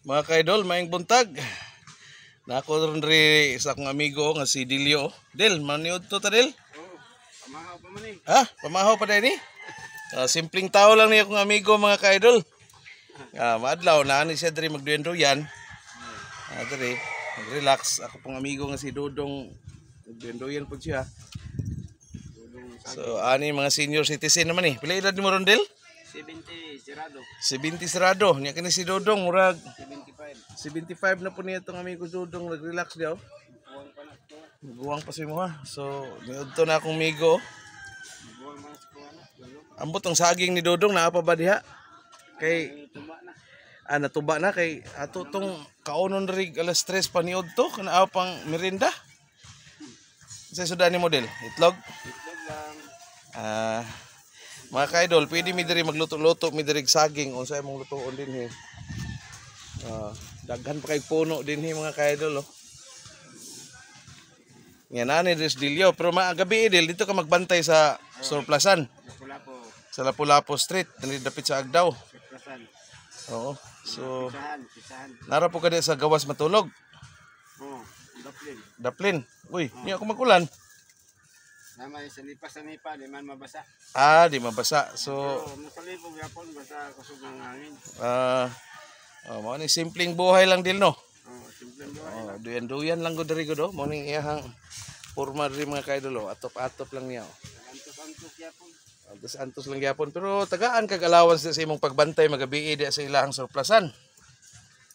Mga ka-idol, maayong buntag. Nako ron ri sa akong amigo nga si Dilio. Del, maniud to ta Del? Oh, pamahaw pa man eh. Ha? Pamahaw pa dai ni? Simpleng tao lang ni akong amigo mga ka-idol. Maadlaw na ani siya diri magduyan-duyan. Diri, mag-relax. Ako pong amigo nga si Dodong magduyan-duyan po siya. So, ani mga senior citizen naman eh. Pila edad ni mo ron Del? 70 sirado. 70 sirado. Nya kini si Dodong murag 75. 75 na po niya itong amigo Dodong, nag-relax daw. Buwang pa na to. Buwang pa si mo ha. So, niudto na akong migo. Buwang man sa kuha na. Lalo. Ambot ang saging ni Dodong, naa pa ba diha? Kay, Tumba na. natuba na kay ato tong kaunon rig alas 3 pa niudto, kanaaw pang merinda. Sa sudan ni model, itlog. Itlog lang. Mga ka-idol, pwede mi diri magluto-luto mi diri saging unsay mong lutoon din daghan pa kay puno din mga ka-idol oh. Yan ani Dres Dilio, pero gabi Dil dito ka magbantay sa surplasan. Lapu-lapo. Sa Lapu-Lapu Street, dapit sa Agdao. Surplasan. Oo. So, Pisahan. nara po ka di sa gawas matulog. Oh, daplin. Daplin. Uy, di ako magulan. Namay sanipa, di man mabasa. Di mabasa. So, Pero masalipog yapon basta kusog ng hangin. mao ni simpleng buhay lang Dil no. Oh, simple buhay. Duyan-duyan lang gud diri gud oh. Mao ning iyahang porma diri mga ka-idol oh. Atop-atop lang niya oh. Antos yapon. Antos lang gyapon pero tagaan kag allowance sa imong pagbantay magabi di sa ilahang surplasan.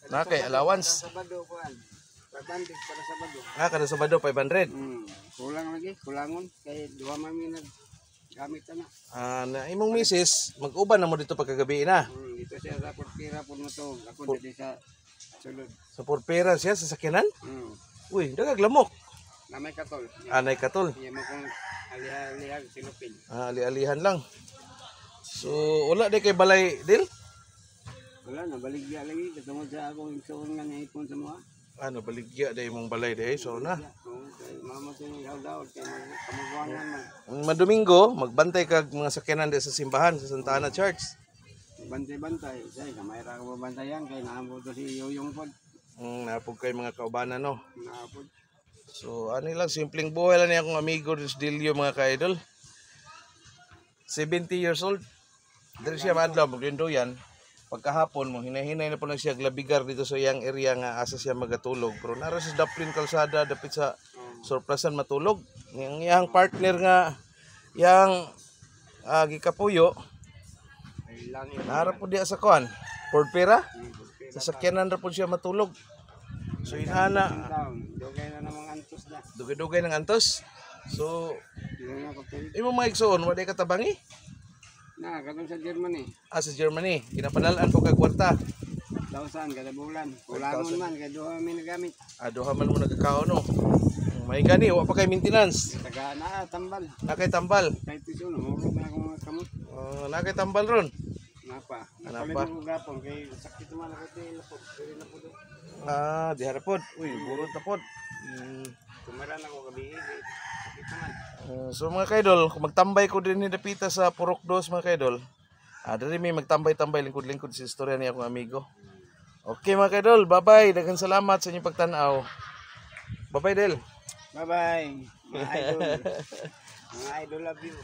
Na kay allowance. Sabado kuan. Pagbandig para Sabado. Kada Sabado 500. Kulang lagi, kulangon kay duha man mi gamit na. Na imong misis mag-uban na mo dito pagkagabi na. Dito siya sa portira pud mo to. Ako dito sa sulod. Sa porpera siya sa sakyanan? Mm. Uy, dagag lamok. Na may katol. Anay katol. Iya mo kung alihag sinupin. Ali-alihan lang. So, wala di kay balay Dil? Wala na baligya lagi katungod sa akong igsoon nga naipon sa mga. Baligya di imong balay di. So na. Mama ko yung daw kay kamugwangan man. Ang Domingo, magbantay kag mga sakyanan di sa simbahan sa Santa Ana Church. Bantay-bantay. Say kamayra ko bantayan kay naambo to si Yoyong pod. Napog kay mga kaubanan no. Naapod. So, ano lang, simpleng buhay lang niya akong amigo Dres Dilio mga ka-idol. 70 years old. Dito siya madlaw, maglinduyan. Pagkahapon mo, hinahinay na po lang siya glabigar dito sa iyang area nga asa siya magatulog. Pero nara sa Daplin Kalsada, dapit sa surplasan matulog. Yung iyang partner nga, yang gikapuyo, nara po diya sa kuan. Porpera, sa sakyanan na po siya matulog. So inana, Dugay na namang antos na. dugay-dugay ng antos. So, Dugay na ko pilit. imo mga igsoon, wala katabangi? Na, katong sa Germany. Sa Germany, ginapanalaan po kag kwarta. Dausan kada bulan. Kulangon man kay duha mi nagamit. Duha man mo nagkakaon no. May gani, wa pa kay maintenance. Taga na tambal. Nakay tambal. Kahit piso no, murag na akong kamot. Nakay tambal ron. Napa. Napa? Napalit ko gapon kay sakit man ako ti lapot. Dili na pud. Di harapod. Uy, burot na pod. Tumara na ko gabi. Sakit man. So mga kaidol, kung magtambay ko din ni Dapita sa Purok 2 mga kaidol. Dili may magtambay-tambay lingkod-lingkod sa istorya niya akong amigo. Okay mga kaidol, bye-bye. Daghang salamat sa inyong pagtanaw. Bye-bye Del. Bye-bye. Mga idol. Mga idol love you.